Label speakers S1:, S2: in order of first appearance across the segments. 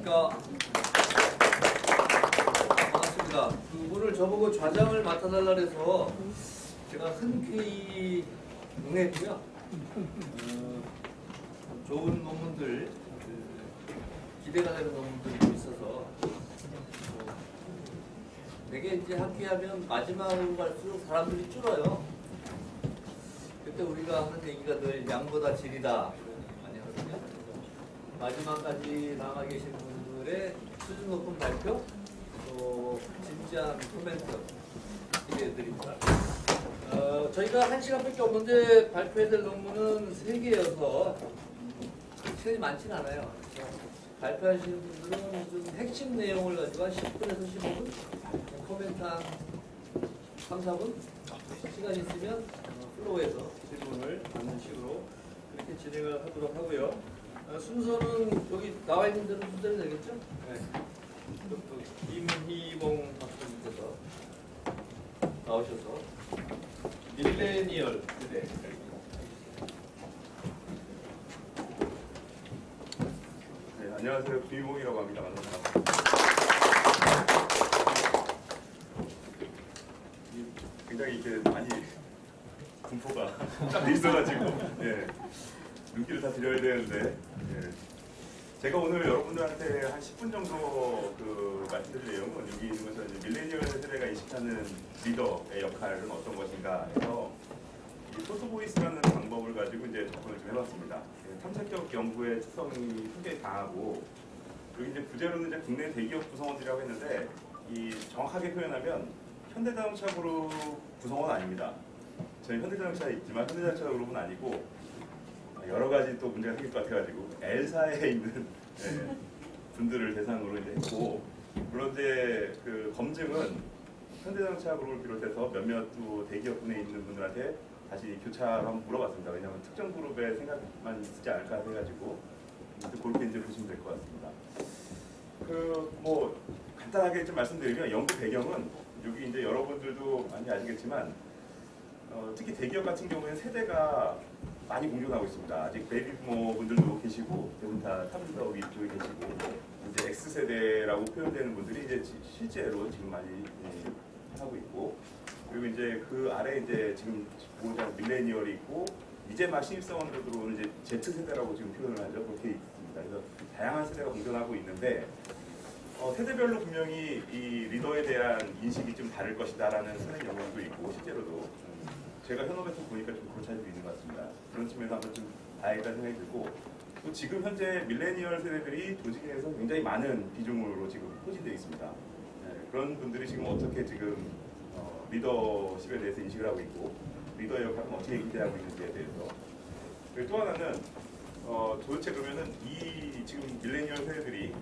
S1: 안녕하십니까. 반갑습니다. 오늘 저보고 좌장을 맡아달라 그래서 제가 흔쾌히 응했고요. 좋은 논문들, 기대가 되는 논문들이 있어서 되게 이제 함께하면 마지막으로 갈수록 사람들이 줄어요. 그때 우리가 하는 얘기가 늘 양보다 질이다 많이 하거든요. 마지막까지 남아 계신 분들의 수준 높은 발표, 또 진지한 코멘트 기대드립니다. 저희가 1시간밖에 없는데 발표해야 될 논문은 3개여서 시간이 많진 않아요. 발표하시는 분들은 좀 핵심 내용을 가지고 한 10분에서 15분, 코멘트 한 3, 4분 시간 있으면 플로우에서 질문을 받는 식으로 그렇게 진행을 하도록 하고요. 순서는 여기 나와 있는 대로 순서대로 되겠죠? 네. 임희봉 박사님께서 나오셔서 밀레니얼 세대.
S2: 네, 안녕하세요. 김희봉이라고 합니다. 만나서 굉장히 이렇게 많이 분포가 딱 돼 있어가지고 예, 눈길을 다 드려야 되는데 예. 제가 오늘 여러분들한테 한 10분 정도 말씀드릴 내용은 여기 있는 것은 밀레니얼 세대가 인식하는 리더의 역할은 어떤 것인가 해서 이 소스보이스라는 방법을 가지고 이제 접근을 좀 해봤습니다. 예, 탐색적 연구의 특성이 굉장히 강하고 여기 이제 부제로는 이제 국내 대기업 구성원들이라고 했는데 이 정확하게 표현하면 현대자동차 그룹 구성원 아닙니다. 저희 현대자동차에 있지만 현대자동차 그룹은 아니고 여러 가지 또 문제가 생길 것 같아가지고 L사에 있는 분들을 대상으로 이제 했고, 물론 이제 그 검증은 현대자동차 그룹을 비롯해서 몇몇 또 대기업군에 있는 분들한테 다시 교차를 한번 물어봤습니다. 왜냐하면 특정 그룹의 생각만 있지 않을까 해가지고 그렇게 이제 보시면 될 것 같습니다. 뭐 간단하게 좀 말씀드리면 연구 배경은 여기 이제 여러분들도 많이 아시겠지만 특히 대기업 같은 경우에는 세대가 많이 공존하고 있습니다. 아직 베이비부모 분들도 계시고 대부분 다 탑리더 위쪽에 계시고 이제 X세대라고 표현되는 분들이 이제 실제로 지금 많이 하고 있고, 그리고 이제 그 아래 이제 지금 보호자 밀레니얼이 있고 이제 막 신입사원으로 들어오는 이제 Z세대라고 지금 표현을 하죠. 그렇게 있습니다. 그래서 다양한 세대가 공존하고 있는데 세대별로 분명히 이 리더에 대한 인식이 좀 다를 것이다라는 선행 연구도 있고 실제로도 제가 현업에서 보니까 좀 그런 차이도 있는 것 같습니다. 그런 측면에서 한번 좀 봐야겠다는 생각이 들고, 또 지금 현재 밀레니얼 세대들이 조직에 대해서 굉장히 많은 비중으로 지금 포진되어 있습니다. 네, 그런 분들이 지금 어떻게 지금 리더십에 대해서 인식을 하고 있고 리더의 역할은 어떻게 기대하고 있는지에 대해서, 그리고 또 하나는 도대체 그러면은 이 지금 밀레니얼 세대들이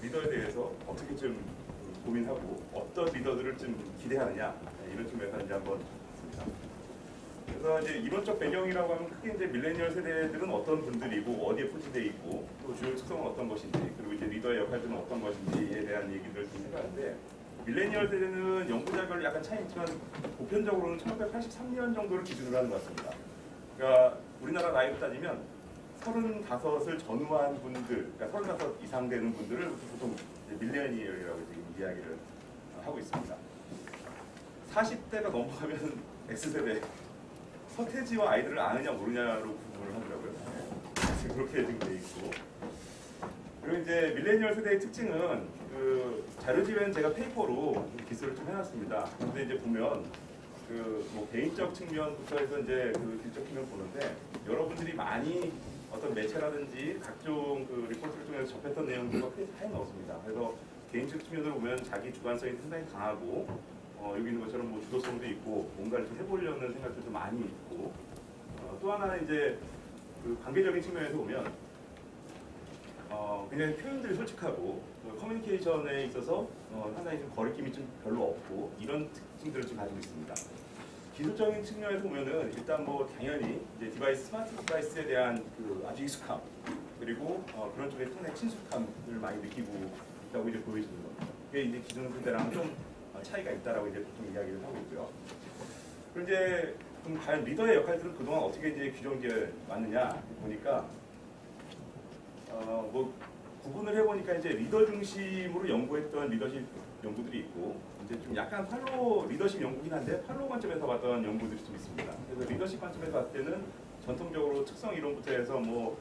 S2: 리더에 대해서 어떻게 좀 고민하고 어떤 리더들을 좀 기대하느냐, 이런 측면에서 이제 한번 보겠습니다. 그래서 이제 이론적 배경이라고 하면 크게 이제 밀레니얼 세대들은 어떤 분들이고 어디에 포진되어 있고 또 주요 특성은 어떤 것인지, 그리고 이제 리더의 역할들은 어떤 것인지에 대한 얘기들을 좀 해봤는데, 밀레니얼 세대는 연구자별로 약간 차이 있지만 보편적으로는 1983년 정도를 기준으로 하는 것 같습니다. 그러니까 우리나라 나이로 따지면 35을 전후한 분들, 그러니까 35 이상 되는 분들을 보통 밀레니얼이라고 지금 이야기를 하고 있습니다. 40대가 넘어가면 X세대, 서태지와 아이들을 아느냐 모르냐로 구분을 하더라고요. 네. 그렇게 지금 돼 있고, 그리고 이제 밀레니얼 세대의 특징은 자료지에는 제가 페이퍼로 기술을 좀 해놨습니다. 근데 이제 보면 뭐 개인적 측면부터 해서 이제 기술적 측면 보는데 여러분들이 많이 어떤 매체라든지 각종 리포트를 통해서 접했던 내용들과 크게 차이는 없습니다. 그래서 개인적 측면으로 보면 자기 주관성이 상당히 강하고 여기 있는 것처럼 뭐 주도성도 있고 뭔가를 좀 해보려는 생각들도 많이 있고, 또 하나는 이제 관계적인 측면에서 보면 굉장히 표현들이 솔직하고 커뮤니케이션에 있어서 상당히 좀 거리낌이 좀 별로 없고 이런 특징들을 좀 가지고 있습니다. 기술적인 측면에서 보면은 일단 뭐 당연히 이제 스마트 디바이스에 대한 아주 익숙함, 그리고 그런 쪽에 상당히 친숙함을 많이 느끼고 있다고 이제 보여지는 겁니다. 그게 이제 기존 세대랑 좀 차이가 있다라고 이제 보통 이야기를 하고 있고요. 그리고 이제 그럼 과연 리더의 역할들은 그동안 어떻게 이제 규정되어 왔느냐 보니까 뭐 구분을 해보니까 이제 리더 중심으로 연구했던 리더십 연구들이 있고 이제 좀 약간 팔로우 리더십 연구긴 한데 팔로우 관점에서 봤던 연구들이 좀 있습니다. 그래서 리더십 관점에서 봤을 때는 전통적으로 특성 이론부터 해서 뭐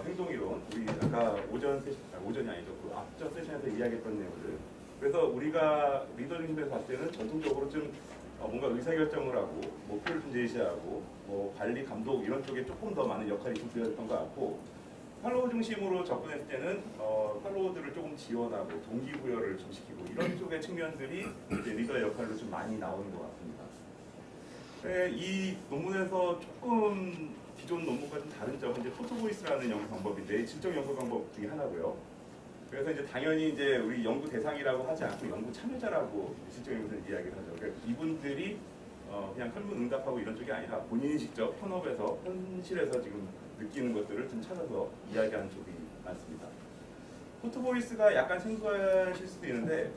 S2: 행동 이론, 우리 아까 오전이 아니죠. 그 앞전 세션에서 이야기했던 내용들. 그래서 우리가 리더 중심에서 봤을 때는 전통적으로 좀 뭔가 의사결정을 하고 목표를 좀 제시하고 뭐 관리 감독 이런 쪽에 조금 더 많은 역할이 좀 부여됐던 것 같고 팔로우 중심으로 접근했을 때는 팔로워들을 조금 지원하고 동기부여를 좀 시키고 이런 쪽의 측면들이 이제 리더의 역할로 좀 많이 나오는 것 같습니다. 이 논문에서 조금 기존 논문과 좀 다른 점은 이제 포토보이스라는 연구 방법인데 질적 연구 방법 중에 하나고요. 그래서 이제 당연히 이제 우리 연구 대상이라고 하지 않고 연구 참여자라고 실적 연구에서 이야기를 하죠. 그러니까 이분들이 그냥 설문 응답하고 이런 쪽이 아니라 본인이 직접 현업에서 현실에서 지금 느끼는 것들을 좀 찾아서 이야기하는 쪽이 많습니다. 포토보이스가 약간 생소하실 수도 있는데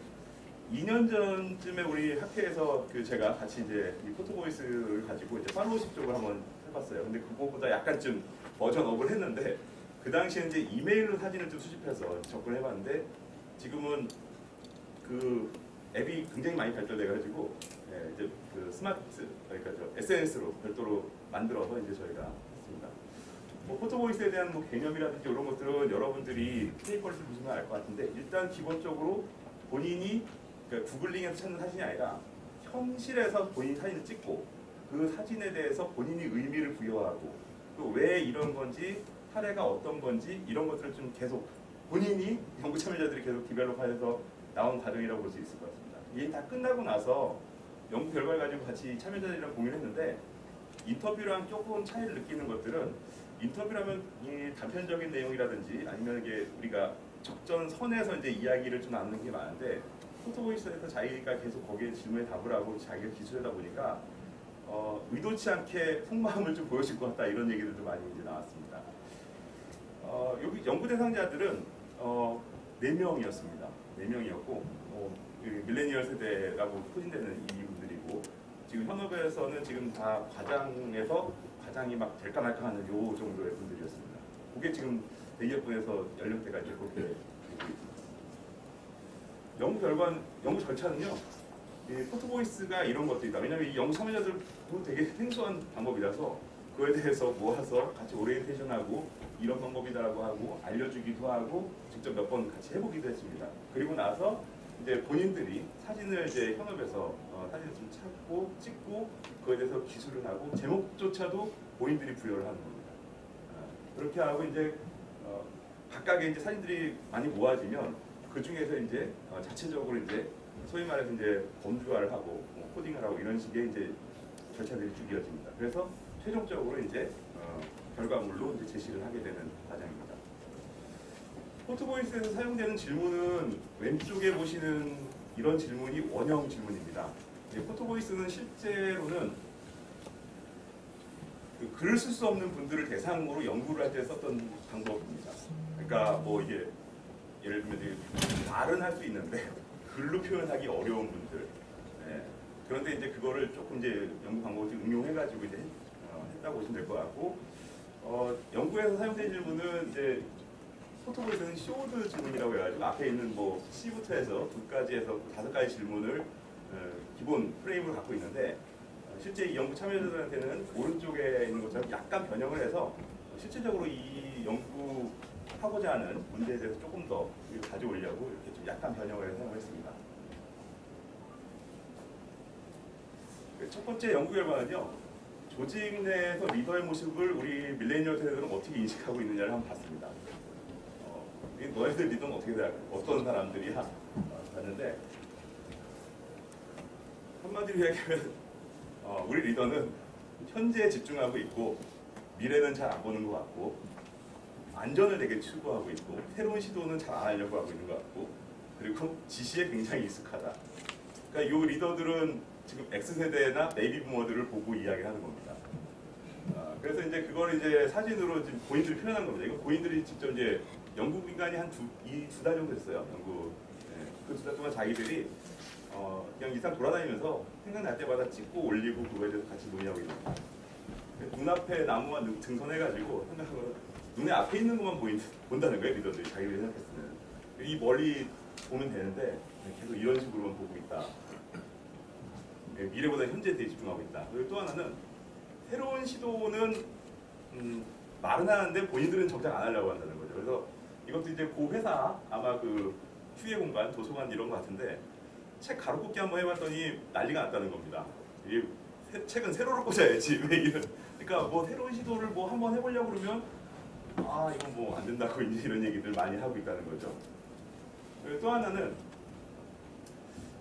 S2: 2년 전쯤에 우리 학회에서 제가 같이 이제 이 포토보이스를 가지고 이제 팔로우십 쪽을 한번 해봤어요. 근데 그거보다 약간 좀 버전업을 했는데 그 당시에 이제 이메일로 사진을 좀 수집해서 접근을 해봤는데 지금은 그 앱이 굉장히 많이 발달돼가지고 이제 그 스마트 그러니까 SNS로 별도로 만들어서 이제 저희가 했습니다. 뭐 포토보이스에 대한 뭐 개념이라든지 이런 것들은 여러분들이 페이퍼를 보시면 알 것 같은데 일단 기본적으로 본인이 그러니까 구글링에서 찾는 사진이 아니라 현실에서 본인 사진을 찍고 그 사진에 대해서 본인이 의미를 부여하고 또 왜 이런 건지 사례가 어떤 건지 이런 것들을 좀 계속 본인이 연구 참여자들이 계속 디벨롭하면서 나온 과정이라고 볼 수 있을 것 같습니다. 이게 다 끝나고 나서 연구 결과를 가지고 같이 참여자들이랑 공유를 했는데 인터뷰랑 조금 차이를 느끼는 것들은 인터뷰라면 이 단편적인 내용이라든지 아니면 이게 우리가 적전선에서 이제 이야기를 좀 나누는 게 많은데 포토보이스에서 자기가 계속 거기에 질문에 답을 하고 자기가 기술하다 보니까 의도치 않게 속마음을 좀 보여줄 것 같다 이런 얘기들도 많이 이제 나왔습니다. 여기 연구 대상자들은 4명이었습니다. 4명이었고 밀레니얼 세대라고 포진되는 이분들이고 지금 현업에서는 지금 다 과장이 막 될까 말까 하는 요 정도의 분들이었습니다. 그게 지금 대기업군에서 연령대가 이제 그렇게 되고 있습니다. 연구 절차는요. 이 포토보이스가 이런 것들이다. 왜냐하면 이 연구 참여자들도 되게 생소한 방법이라서 그거에 대해서 모아서 같이 오리엔테이션하고 이런 방법이다라고 하고 알려주기도 하고 직접 몇 번 같이 해보기도 했습니다. 그리고 나서 이제 본인들이 사진을 이제 현업에서 사진을 좀 찾고 찍고 그거에 대해서 기술을 하고 제목조차도 본인들이 부여를 하는 겁니다. 그렇게 하고 이제 각각의 이제 사진들이 많이 모아지면 그 중에서 이제 자체적으로 이제 소위 말해서 이제 검주화를 하고 코딩을 하고 이런 식의 이제 절차들이 쭉 이어집니다. 그래서 최종적으로 이제 결과물로 이제 제시를 하게 되는 과정입니다. 포토보이스에서 사용되는 질문은 왼쪽에 보시는 이런 질문이 원형 질문입니다. 포토보이스는 실제로는 그 글을 쓸 수 없는 분들을 대상으로 연구를 할 때 썼던 방법입니다. 그러니까 뭐 이게 예를 들면 이제 말은 할 수 있는데 글로 표현하기 어려운 분들. 그런데 이제 그거를 조금 이제 연구 방법을 응용해가지고 이제 했다고 보시면 될 것 같고, 연구에서 사용된 질문은 이제 포토보이스는 쇼드 질문이라고 해가지고 앞에 있는 뭐 C부터 해서 2가지에서 5가지 질문을 기본 프레임으로 갖고 있는데 실제 이 연구 참여자들한테는 오른쪽에 있는 것처럼 약간 변형을 해서 실질적으로 이 연구하고자 하는 문제에 대해서 조금 더 가져오려고 이렇게 좀 약간 변형을 해서 사용했습니다. 첫 번째 연구 결과는요, 조직 내에서 리더의 모습을 우리 밀레니얼 세대들은 어떻게 인식하고 있느냐를 한번 봤습니다. 너희들 리더는 어떻게 생각해? 어떤 사람들이야? 봤는데 한마디로 이야기하면 우리 리더는 현재에 집중하고 있고 미래는 잘 안 보는 것 같고 안전을 되게 추구하고 있고 새로운 시도는 잘 안 하려고 하고 있는 것 같고 그리고 지시에 굉장히 익숙하다. 그러니까 이 리더들은 지금 X세대나 베이비부머들을 보고 이야기하는 겁니다. 그래서 이제 그걸 이제 사진으로 지금 고인들이 표현한 겁니다. 이거 고인들이 직접 이제 연구 기간이 한 두 달 정도 됐어요. 연구. 그 2달 동안 자기들이 그냥 일상 돌아다니면서 생각날 때마다 찍고 올리고 그거에 대해서 같이 논의하고 있는 겁니다. 눈앞에 나무와 등선해가지고 생각하면 눈에 앞에 있는 것만 본다는 거예요. 리더들이 자기들이 생각했으면 이 멀리 보면 되는데 계속 이런 식으로만 보고 있다. 미래보다 현재에 대해 집중하고 있다. 그리고 또 하나는 새로운 시도는 말은 하는데 본인들은 정작 안 하려고 한다는 거죠. 그래서 이것도 이제 그 회사 아마 그 휴게 공간, 도서관 이런 것 같은데 책 가로꽂기 한번 해봤더니 난리가 났다는 겁니다. 이 책은 세로로 꽂아야지 왜 이런. 그러니까 뭐 새로운 시도를 뭐 한번 해보려고 그러면 아 이건 뭐 안 된다고 이제 이런 얘기들 많이 하고 있다는 거죠. 그리고 또 하나는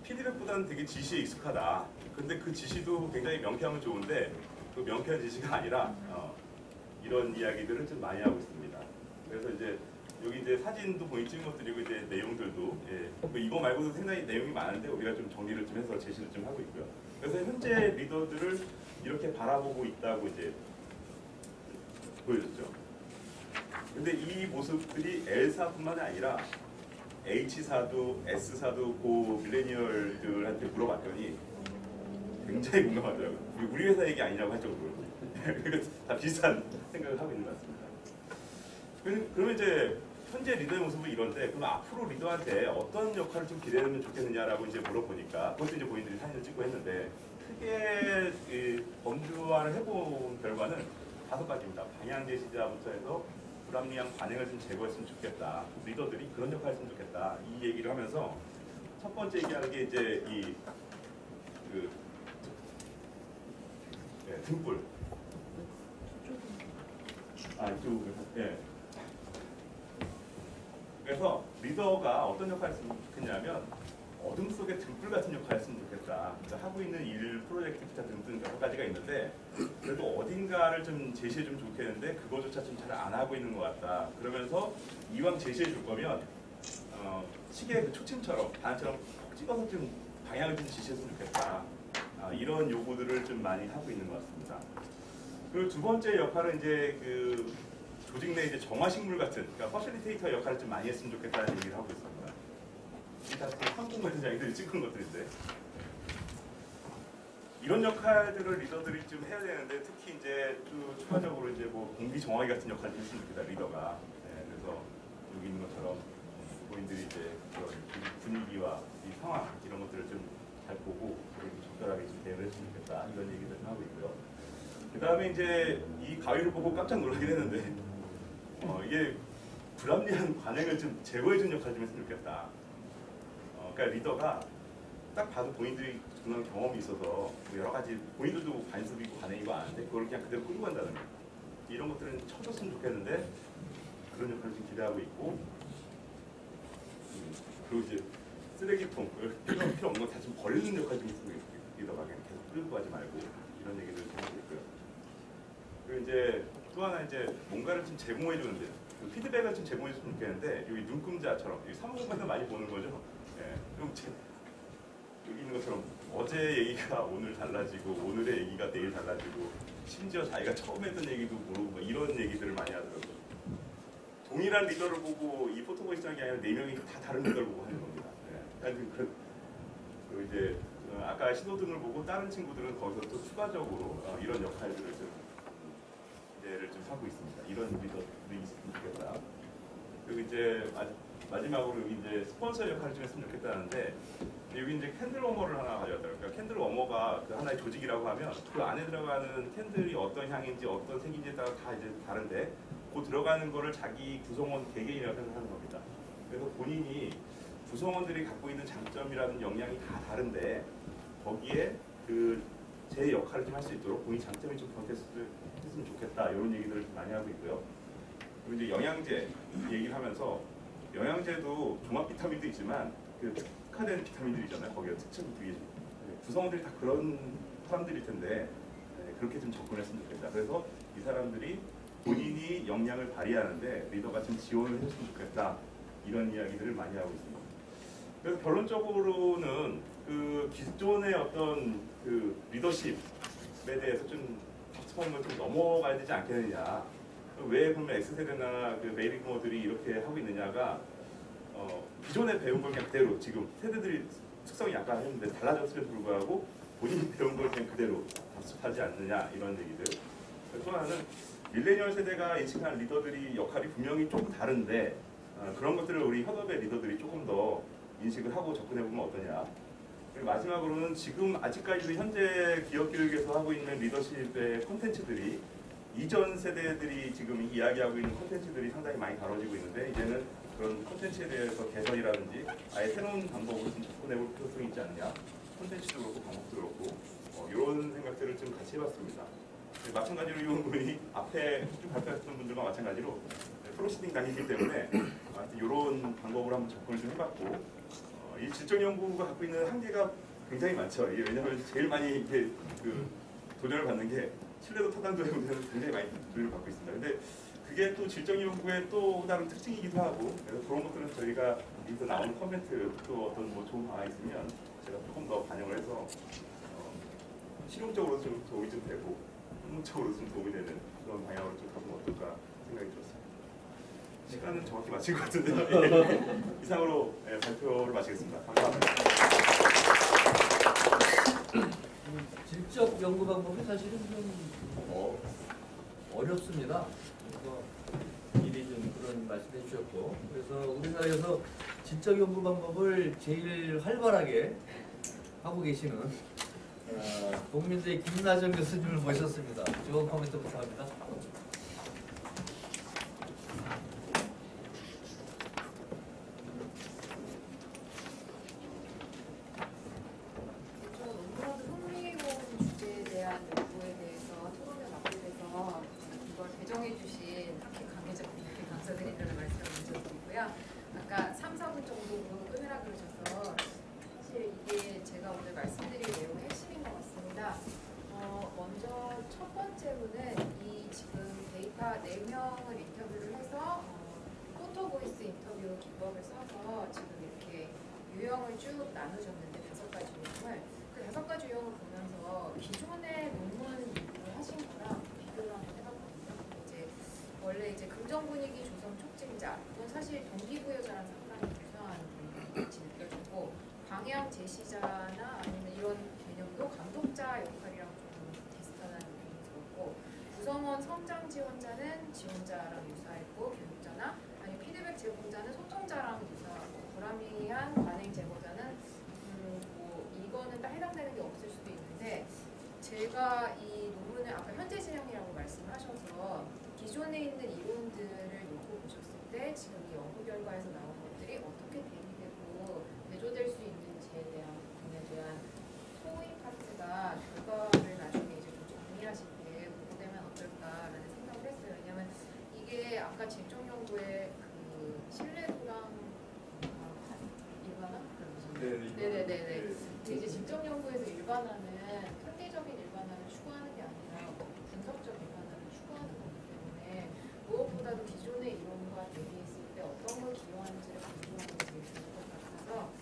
S2: 피드백보다는 되게 지시에 익숙하다. 근데 그 지시도 굉장히 명쾌하면 좋은데 그 명쾌한 지시가 아니라 이런 이야기들을 좀 많이 하고 있습니다. 그래서 이제 여기 이제 사진도 보이 찍은 것들이고 이제 내용들도 뭐 이거 말고도 상당히 내용이 많은데 우리가 좀 정리를 좀 해서 제시를 좀 하고 있고요. 그래서 현재 리더들을 이렇게 바라보고 있다고 이제 보여줬죠. 근데 이 모습들이 L사뿐만이 아니라 H사도 S사도 고 밀레니얼들한테 물어봤더니 굉장히 공감하더라고요. 우리 회사 얘기 아니냐고 할 정도로. 그러니까 다 비슷한 생각을 하고 있는 것 같습니다. 그러면 이제 현재 리더의 모습은 이런데 그럼 앞으로 리더한테 어떤 역할을 좀 기대하면 좋겠느냐라고 이제 물어보니까 그것도 이제 본인들이 사진을 찍고 했는데 크게 범주화를 해본 결과는 5가지입니다. 방향 제시자부터 해서 불합리한 관행을 좀 제거했으면 좋겠다. 리더들이 그런 역할을 했으면 좋겠다. 이 얘기를 하면서 첫 번째 얘기하는 게 이제 등불. 그래서 리더가 어떤 역할을 했으면 좋겠냐면 어둠 속에 등불 같은 역할을 했으면 좋겠다. 그러니까 하고 있는 일, 프로젝트 기타 등등 여러 가지가 있는데 그래도 어딘가를 좀 제시해 주면 좋겠는데 그거조차 좀 잘 안 하고 있는 것 같다. 그러면서 이왕 제시해 줄 거면 시계 그 초침처럼 반처럼 찍어서 좀 방향을 좀 지시했으면 좋겠다. 이런 요구들을 좀 많이 하고 있는 것 같습니다. 그리고 두 번째 역할은 이제 그 조직 내 이제 정화식물 같은, 그러니까 퍼실리테이터 역할을 좀 많이 했으면 좋겠다는 얘기를 하고 있습니다. 다 항공관장들이 찍은 것들인데 이런 역할들을 리더들이 좀 해야 되는데 특히 이제 또 추가적으로 이제 뭐 공기 정화기 같은 역할을 좀 했으면 좋겠다 리더가. 그래서 여기 있는 것처럼 본인들이 이제 그런 분위기와 이 상황 이런 것들을 좀 잘 보고 그리고 적절하게 좀 대응을 했으면 좋겠다 이런 얘기를 좀 하고 있고요. 그 다음에 이제 이 가위를 보고 깜짝 놀라긴 했는데 이게 불합리한 관행을 좀 제거해주는 역할을 좀 했으면 좋겠다. 그러니까 리더가 딱 봐도 본인들이 그런 경험이 있어서 뭐 여러 가지 본인들도 관습이고 관행이고 아는데 그걸 그냥 그대로 끌고 간다는 거예요. 이런 것들은 쳐줬으면 좋겠는데 그런 역할을 좀 기대하고 있고 그리고 이제 쓰레기통 필요 없는 거 다 좀 버리는 역할 좀 했으면 리더가 그냥 계속 끌고 가지 말고 이런 얘기를 좀 하고 있고요. 그리고 이제 또 하나 이제 뭔가를 좀 제공해 주는데 피드백을 좀 제공해 줬으면 좋겠는데 여기 눈금자처럼 여기 사무공간에서 많이 보는 거죠. 여기 있는 것처럼 어제 얘기가 오늘 달라지고 오늘의 얘기가 내일 달라지고 심지어 자기가 처음 했던 얘기도 모르고 이런 얘기들을 많이 하더라고요. 동일한 리더를 보고 이 포토보이스라는 게 아니라 4명이 다 다른 리더를 보고 하는 겁니다. 그리고 이제 아까 신호등을 보고 다른 친구들은 거기서 또 추가적으로 이런 역할들을 좀 기대를 좀 하고 있습니다. 이런 리더들이 있으면 좋겠다. 그리고 이제 마지막으로 여기 이제 스폰서 역할을 좀 했으면 좋겠다는데 여기 이제 캔들 워머를 하나 가져왔더라고요. 그러니까 캔들 워머가 그 하나의 조직이라고 하면 그 안에 들어가는 캔들이 어떤 향인지 어떤 색인지에 따라 다 이제 다른데 그 들어가는 거를 자기 구성원 개개인이라고 생각하는 겁니다. 그래서 본인이 구성원들이 갖고 있는 장점이라는 역량이 다 다른데 거기에 제 역할을 좀 할 수 있도록 본인 장점이 좀 부각했으면 좋겠다 이런 얘기들을 좀 많이 하고 있고요. 그리고 이제 영양제 얘기를 하면서 영양제도 종합 비타민도 있지만 그 특화된 비타민들이 있잖아요. 거기에 특징 위에 구성원들이 다 그런 사람들일 텐데 그렇게 좀 접근했으면 좋겠다. 그래서 이 사람들이 본인이 역량을 발휘하는데 리더가 좀 지원을 해줬으면 좋겠다. 이런 이야기들을 많이 하고 있습니다. 그래서 결론적으로는 그 기존의 어떤 그 리더십에 대해서 좀 답답한 걸 좀 넘어가야 되지 않겠느냐. 왜 그러면 X세대나 그 베이비부머들이 이렇게 하고 있느냐가 기존에 배운 걸 그냥 그대로 지금 세대들이 특성이 약간 했는데 달라졌음에도 불구하고 본인이 배운 걸 그냥 그대로 답습하지 않느냐 이런 얘기들. 또 하나는 밀레니얼 세대가 인식하는 리더들이 역할이 분명히 조금 다른데 그런 것들을 우리 현업의 리더들이 조금 더 인식을 하고 접근해보면 어떠냐. 그리고 마지막으로는 지금 아직까지도 현재 기업 교육에서 하고 있는 리더십의 콘텐츠들이 이전 세대들이 지금 이야기하고 있는 콘텐츠들이 상당히 많이 다뤄지고 있는데 이제는 그런 콘텐츠에 대해서 개선이라든지 아예 새로운 방법으로 좀 접근해볼 필요성이 있지 않느냐. 콘텐츠도 그렇고 방법도 그렇고 이런 생각들을 좀 같이 해봤습니다. 마찬가지로 이 분이 앞에 쭉 발표하셨던 분들과 마찬가지로 프로시딩 다니기 때문에 이런 방법으로 한번 접근을 좀 해봤고 이 질적연구가 갖고 있는 한계가 굉장히 많죠. 이게 왜냐하면 제일 많이 이렇게 도전을 받는 게 신뢰도 타당도 연구에는 굉장히 많이 도전을 받고 있습니다. 근데 그게 또 질적연구의 또 다른 특징이기도 하고 그래서 그런 것들은 저희가 여기서 나오는 커멘트 또 어떤 뭐 좋은 방안이 있으면 제가 조금 더 반영을 해서 실용적으로 좀 도움이 좀 되고 학문적으로 좀 도움이 되는 그런 방향으로 좀 가보면 어떨까 생각이 들었습니다. 시간은 정확히 마친 것 같은데 이상으로 발표를 마치겠습니다. 감사합니다.
S1: 질적 연구 방법이 사실은 좀 어렵습니다. 그래서 미리 좀 그런 말씀해 주셨고, 그래서 우리나라에서 질적 연구 방법을 제일 활발하게 하고 계시는 국민대 김나정 교수님을 모셨습니다. 좋은 코멘트 부탁합니다.
S3: 아까 3, 4분 정도로 끊으라 그러셔서 사실 이게 제가 오늘 말씀드릴 내용의 핵심인 것 같습니다. 먼저 첫 번째로는 이 지금 데이터 4명을 인터뷰를 해서 포토보이스 인터뷰 기법을 써서 지금 이렇게 유형을 쭉 나누셨는데 5가지 유형을 그 5가지 유형을 보면서 기존의 논문을 하신 거랑 비교를 한번 해봤거든요. 원래 이제 긍정 분위기 조성 촉진자, 이건 사실 동기부여자랑 상당히 유사한 분이 느껴지고 방향 제시자나 아니면 이런 개념도 감독자 역할이랑 좀 비슷하다는 느낌이 들었고 구성원 성장 지원자는 지원자랑 유사했고 교육자나 아니면 피드백 제공자는 소통자랑 유사하고 불합리한 반응 제보자는 뭐 이거는 딱 해당되는 게 없을 수도 있는데 제가 이 논문을 아까 현재 진행이라고 말씀하셔서 기존에 있는 이론들을 놓고 보셨을 때 지금 이 연구 결과에서 나온 것들이 어떻게 대비되고 대조될 수 있는지에 대한 부분에 대한 소위 파트가 결과를 나중에 이제 좀 정리하실 때 보고되면 어떨까라는 생각을 했어요. 왜냐하면 이게 아까 질적 연구의 그 신뢰도랑 일반화? 네네네네. 이제 질적 연구에서 일반화는 편리적인 일반화를 추구하는 게 아니라 분석적 일반화를 추구하는 거기 때문에 무엇보다도 기존의 이론과 대비했을 때 어떤 걸 기여하는지를 강조하는 게 제일 좋을 것 같아서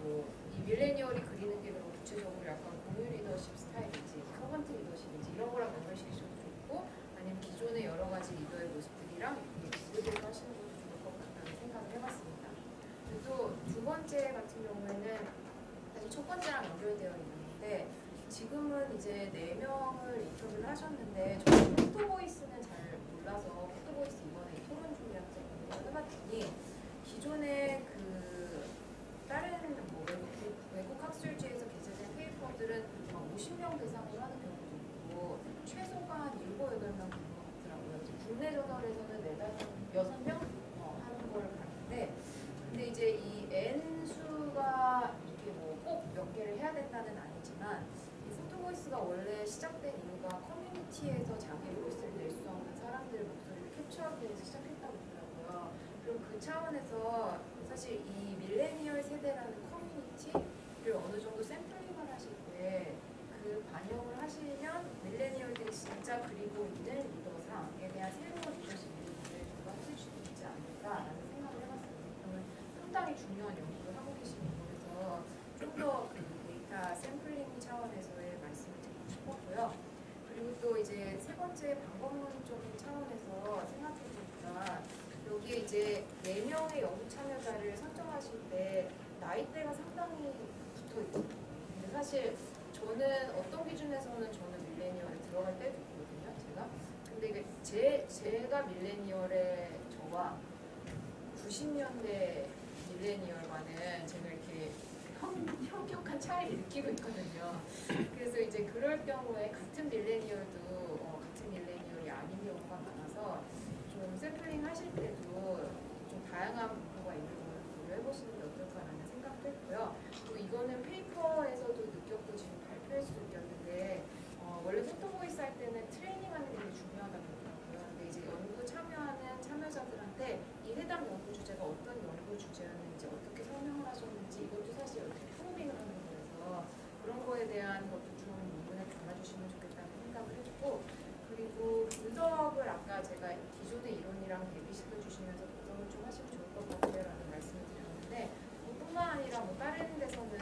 S3: 이 밀레니얼이 그리는 게 그럼 구체적으로 약간 공유 리더십 스타일인지 서번트 리더십인지 이런 거랑 연결시키셔도 좋고 아니면 기존의 여러 가지 리더의 모습들이랑 비교해서 하시는 것도 좋을 것 같다는 생각을 해봤습니다. 또 두 번째 같은 경우에는 사실 첫 번째랑 연결되어 있는데 지금은 이제 4명을 인터뷰를 하셨는데 저는 포토보이스는 잘 몰라서 포토보이스 이번에 토론 준비하면서 공부를 해봤더니 기존에 그 다른 뭐 외국 학술지에서 게재된 페이퍼들은 50명 대상으로 하는 경우도 있고 최소가 한 7, 8명 되는 것 같더라고요. 국내 저널에서는 6명 하는 걸 봤는데 근데 이제 이 N 수가 이게 뭐 꼭 몇 개를 해야 된다는 아니지만 이 포토보이스가 원래 시작된 이유가 커뮤니티에서 자기 보이스를 낼 수 없는 사람들의 목소리를 캡처하기 위해서 시작했다고 하더라고요. 그럼 그 차원에서 사실 이 밀레니얼 세대라는 커뮤니티를 어느 정도 샘플링을 하실 때 그 반영을 하시면 밀레니얼들이 진짜 그리고 있는 리더상에 대한 새로운 리더십 이론들을 부각할 수도 있지 않을까라는 생각을 해봤습니다. 그러면 상당히 중요한 연구를 하고 계시는 거라서 좀 더 데이터 샘플링 차원에서의 말씀을 드리고 싶었고요. 그리고 또 이제 세 번째 방법론적인 차원에서 생각해보니까 여기에 이제 4명의 연구 참여자를 선정하실 때 나이대가 상당히 붙어있거든요. 근데 사실 저는 어떤 기준에서는 저는 밀레니얼에 들어갈 때도 있거든요. 제가. 근데 이게 제가 밀레니얼의 저와 90년대 밀레니얼과는 제가 이렇게 현격한 차이를 느끼고 있거든요. 그래서 이제 그럴 경우에 같은 밀레니얼이 아닌 경우가 많아서 좀 샘플링 하실 때도 좀 다양한 분포가 있는 걸 고려해보시는 게 어떨까라는 생각도 했고요. 또 이거는 페이퍼에서도 느꼈고 지금 발표에서도 느꼈는데 원래 포토보이스 할 때는 트레이닝하는 게 되게 중요하다고 그러더라고요. 근데 이제 연구 참여하는 참여자들한테 이 해당 연구 주제가 어떤 연구 주제였는지 어떻게 설명을 하셨는지 이것도 사실 어떻게 프로빙을 하는 거라서 그런 거에 대한 것도 좀 논문에 담아주시면 좋겠다는 생각을 했고 그리고 분석을 아까 제가 기존의 이론이랑 대비시켜 주시면서 분석을 좀 하시면 좋을 것 같아요라는 말씀을 드렸는데 뿐만 아니라 뭐 다른 데서는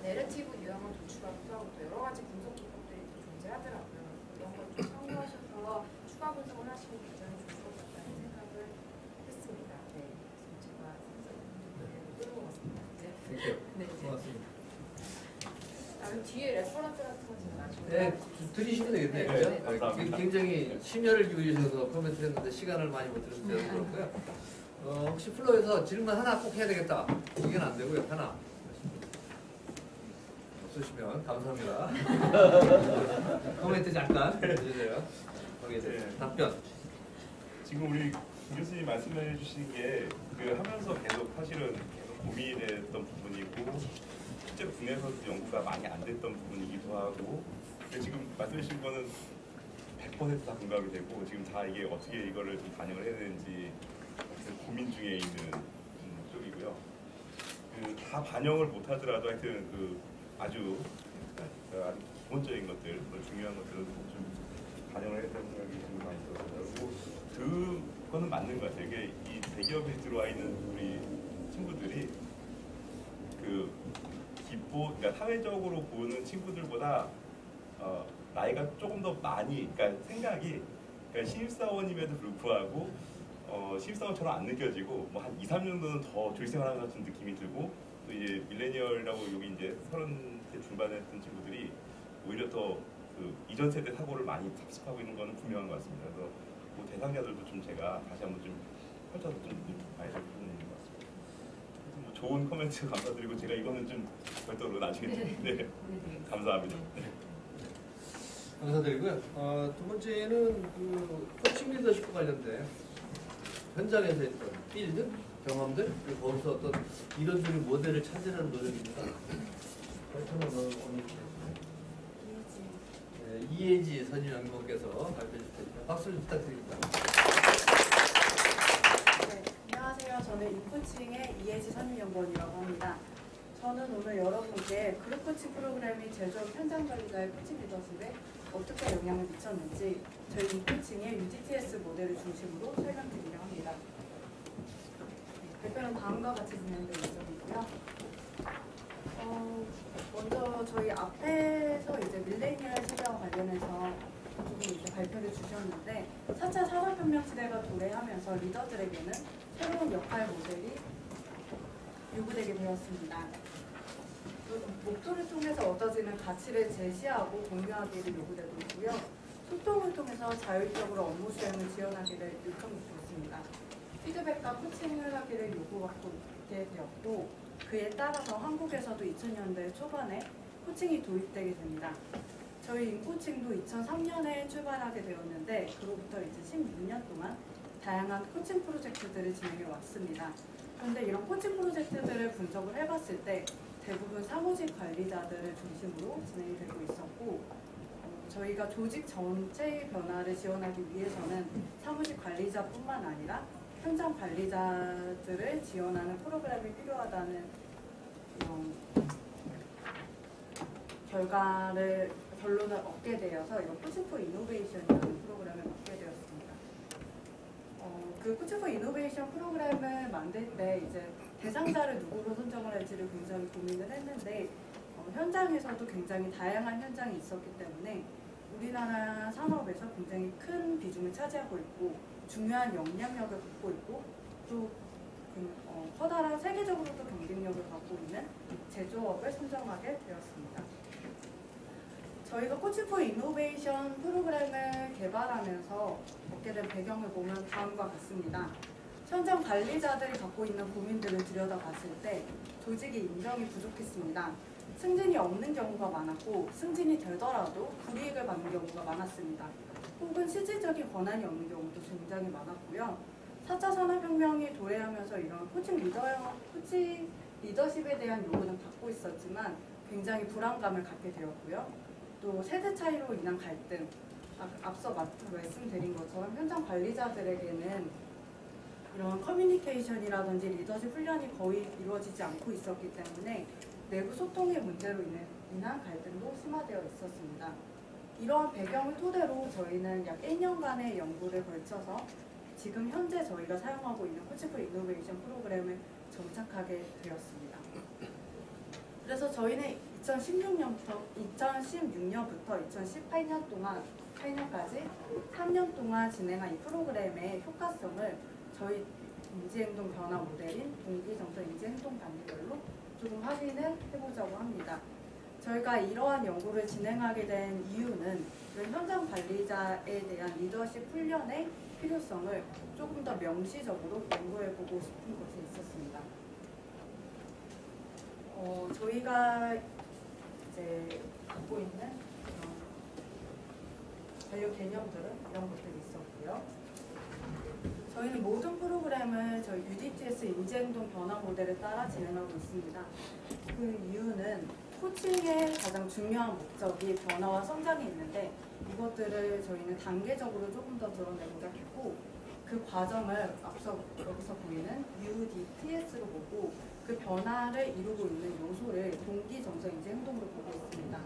S3: 내러티브 유형을 도출하기도 하고 또 여러 가지 분석 기법들이 또 존재하더라고요. 이런 걸 좀 참고하셔서 추가 분석을 하시면 굉장히 좋을 것 같다는 생각을 했습니다. 네, 제가 끌고 왔습니다. 네,
S1: 고맙습니다.
S3: 뒤에 레퍼런스 같은 거 지금 나중에
S1: 네, 드리시면 되겠네요.
S2: 네,
S1: 그죠?
S2: 감사합니다.
S1: 굉장히 심혈을 기울이셔서 코멘트를 했는데 시간을 많이 못 들어서 그렇고요. 혹시 플로에서 질문 하나 꼭 해야 되겠다. 이건 안 되고요. 하나. 없으시면 감사합니다. 코멘트 잠깐 해주세요. 거기에 대해서
S2: 네.
S1: 답변.
S2: 지금 우리 김 교수님 말씀해 주신 게 그 하면서 계속 사실은 계속 고민했던 부분이고 실제로 국내에서도 연구가 많이 안 됐던 부분이기도 하고 근데 지금 말씀해 주신 거는 100%다 공감이 되고 지금 다 이게 어떻게 이거를 좀 반영을 해야 되는지 고민 중에 있는 쪽이고요. 다 반영을 못 하더라도 하여튼 아주 기본적인 것들, 중요한 것들은 좀 반영을 해야 된다는 생각이 좀 많이 들었어요. 그리고 그거는 맞는 것 같아요. 이게 이 대기업에 들어와 있는 우리 친구들이 그러니까 사회적으로 보는 친구들보다 나이가 조금 더 많이, 그러니까 생각이 그러니까 신입사원임에도 불구하고 신입사원처럼 안 느껴지고 뭐 한 2, 3년 정도는 더 조직생활하는 같은 느낌이 들고 또 이제 밀레니얼이라고 여기 이제 30대 중반에 했던 친구들이 오히려 더 이전 세대 사고를 많이 답습하고 있는 거는 분명한 것 같습니다. 그래서 그 대상자들도 좀 제가 다시 한번 좀 펼쳐서 좀 봐야 될 부분이 있는 것 같습니다. 뭐 좋은 코멘트 감사드리고 제가 이거는 좀 별도로 나중에 네. 감사합니다. 네.
S1: 감사드리고요. 두 번째는 코칭 리더십과 관련된 현장에서 했던 필드 경험들 그리고 거기서 어떤 이런적인 모델을 찾으려는 노력입니다. 이혜지 선임연구원께서 발표해 주십니다. 박수를 부탁드립니다.
S4: 네, 안녕하세요. 저는 인코칭의 이혜지 선임연구원이라고 합니다. 저는 오늘 여러분께 그룹 코칭 프로그램이 제조업 현장 관리자의 코칭 리더십에 어떻게 영향을 미쳤는지 저희 인코칭의 UGTS 모델을 중심으로 설명드리려 합니다. 발표는 다음과 같이 진행될 예정이고요. 먼저 저희 앞에서 이제 밀레니얼 세대와 관련해서 조금 이제 발표를 주셨는데 4차 산업혁명 시대가 도래하면서 리더들에게는 새로운 역할 모델이 요구되게 되었습니다. 목표를 통해서 얻어지는 가치를 제시하고 공유하기를 요구되고 있고요. 소통을 통해서 자율적으로 업무 수행을 지원하기를 요청되었습니다. 피드백과 코칭을 하기를 요구받고 있게 되었고 그에 따라서 한국에서도 2000년대 초반에 코칭이 도입되게 됩니다. 저희 인코칭도 2003년에 출발하게 되었는데 그로부터 이제 16년 동안 다양한 코칭 프로젝트들을 진행해 왔습니다. 그런데 이런 코칭 프로젝트들을 분석을 해봤을 때 대부분 사무직 관리자들을 중심으로 진행이 되고 있었고 저희가 조직 전체의 변화를 지원하기 위해서는 사무직 관리자뿐만 아니라 현장 관리자들을 지원하는 프로그램이 필요하다는 결론을 얻게 되어서 이런 코칭 포 이노베이션이라는 프로그램을 맡게 되었습니다. 그 코칭 포 이노베이션 프로그램을 만들 때 이제 대상자를 누구로 선정을 할지를 굉장히 고민을 했는데 현장에서도 굉장히 다양한 현장이 있었기 때문에 우리나라 산업에서 굉장히 큰 비중을 차지하고 있고 중요한 영향력을 갖고 있고 또 커다란 세계적으로도 경쟁력을 갖고 있는 제조업을 선정하게 되었습니다. 저희가 코치포 이노베이션 프로그램을 개발하면서 얻게 된 배경을 보면 다음과 같습니다. 현장 관리자들이 갖고 있는 고민들을 들여다봤을 때 조직의 인정이 부족했습니다. 승진이 없는 경우가 많았고 승진이 되더라도 불이익을 받는 경우가 많았습니다. 혹은 실질적인 권한이 없는 경우도 굉장히 많았고요. 4차 산업혁명이 도래하면서 이런 코칭 리더십에 대한 요구는 받고 있었지만 굉장히 불안감을 갖게 되었고요. 또 세대 차이로 인한 갈등, 앞서 말씀드린 것처럼 현장 관리자들에게는 이런 커뮤니케이션이라든지 리더십 훈련이 거의 이루어지지 않고 있었기 때문에 내부 소통의 문제로 인한 갈등도 심화되어 있었습니다. 이러한 배경을 토대로 저희는 약 1년간의 연구를 걸쳐서 지금 현재 저희가 사용하고 있는 코치포 이노베이션 프로그램을 정착하게 되었습니다. 그래서 저희는 2016년부터 2018년 동안 8년까지 3년 동안 진행한 이 프로그램의 효과성을 저희 인지행동 변화 모델인 동기정서 인지행동 단위별로 조금 확인을 해보자고 합니다. 저희가 이러한 연구를 진행하게 된 이유는 현장 관리자에 대한 리더십 훈련의 필요성을 조금 더 명시적으로 연구해보고 싶은 것이 있었습니다. 저희가 이제 갖고 있는 관련 개념들은 이런 것들이 있었고요. 저희는 모든 프로그램을 저희 UDTS 인지행동 변화 모델에 따라 진행하고 있습니다. 그 이유는 코칭의 가장 중요한 목적이 변화와 성장이 있는데 이것들을 저희는 단계적으로 조금 더 드러내고자 했고 그 과정을 앞서 여기서 보이는 UDTS로 보고 그 변화를 이루고 있는 요소를 동기, 정서, 인지, 행동으로 보고 있습니다.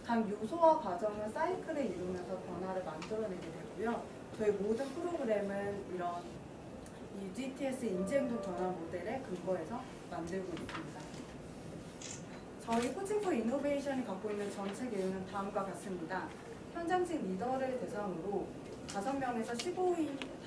S4: 각 요소와 과정은 사이클을 이루면서 변화를 만들어내게 되고요. 저희 모든 프로그램은 이런 UDTS 인지행동 변화 모델에 근거해서 만들고 있습니다. 저희 코칭포 이노베이션이 갖고 있는 전체 계획은 다음과 같습니다. 현장직 리더를 대상으로 5명에서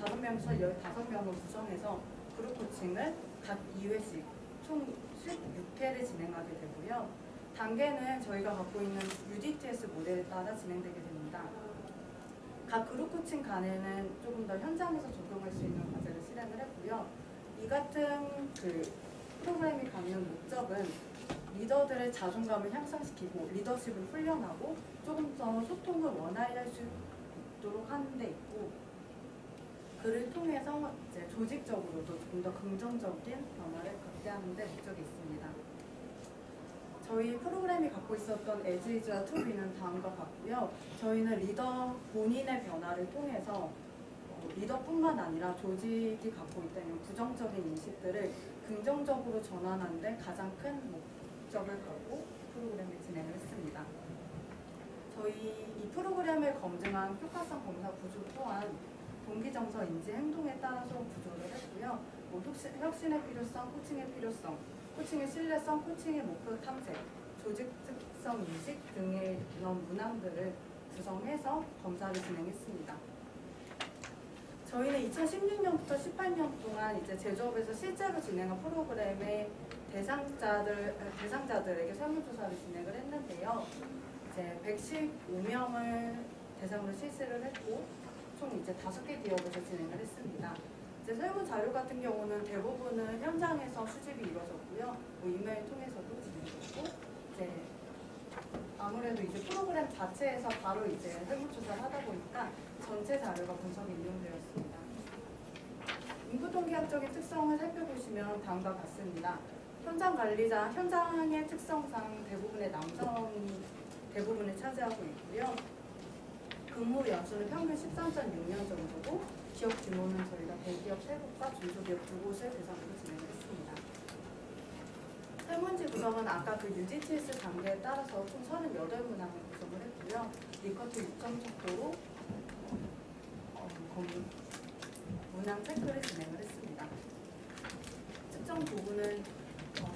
S4: 15명을 구성해서 그룹 코칭을 각 2회씩 총 16회를 진행하게 되고요. 단계는 저희가 갖고 있는 UDTS 모델에 따라 진행되게 됩니다. 각 그룹 코칭 간에는 조금 더 현장에서 적용할 수 있는 과제를 실행을 했고요. 이 같은 프로그램이 갖는 목적은 리더들의 자존감을 향상시키고 리더십을 훈련하고 조금 더 소통을 원활히 할 수 있도록 하는 데 있고 그를 통해서 이제 조직적으로도 조금 더 긍정적인 변화를 갖게 하는 데 목적이 있습니다. 저희 프로그램이 갖고 있었던 에즈이즈와 투비는 다음과 같고요. 저희는 리더 본인의 변화를 통해서 리더뿐만 아니라 조직이 갖고 있다는 부정적인 인식들을 긍정적으로 전환하는 데 가장 큰 목적을 갖고 프로그램을 진행을 했습니다. 저희 이 프로그램을 검증한 효과성 검사 구조 또한 동기정서, 인지, 행동에 따라서 구조를 했고요. 혁신의 필요성, 코칭의 필요성, 코칭의 신뢰성, 코칭의 목표 탐색, 조직 특성 인식 등의 이런 문항들을 구성해서 검사를 진행했습니다. 저희는 2016년부터 18년 동안 이제 제조업에서 실제로 진행한 프로그램의 대상자들에게 설문조사를 진행을 했는데요. 이제 115명을 대상으로 실시를 했고, 총 이제 5개 기업에서 진행을 했습니다. 이제 설문 자료 같은 경우는 대부분은 현장에서 수집이 이루어졌고요. 이메일 통해서도 진행됐고, 이제 아무래도 이제 프로그램 자체에서 바로 이제 설문조사를 하다 보니까 전체 자료가 분석이 이용되었습니다. 인구동기학적인 특성을 살펴보시면 다음과 같습니다. 현장 관리자, 현장의 특성상 대부분의 남성이 대부분을 차지하고 있고요. 근무 연수는 평균 13.6년 정도고 기업 규모는 저희가 대기업 3곳과 중소기업 2곳을 대상으로 진행을 했습니다. 설문지 구성은 아까 그 UDTS 단계에 따라서 총 38문항을 구성을 했고요. 리커트 6점 척도로 문항 체크를 진행을 했습니다. 측정 도구는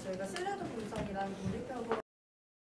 S4: 저희가 신뢰도 분석이라는 독립적으로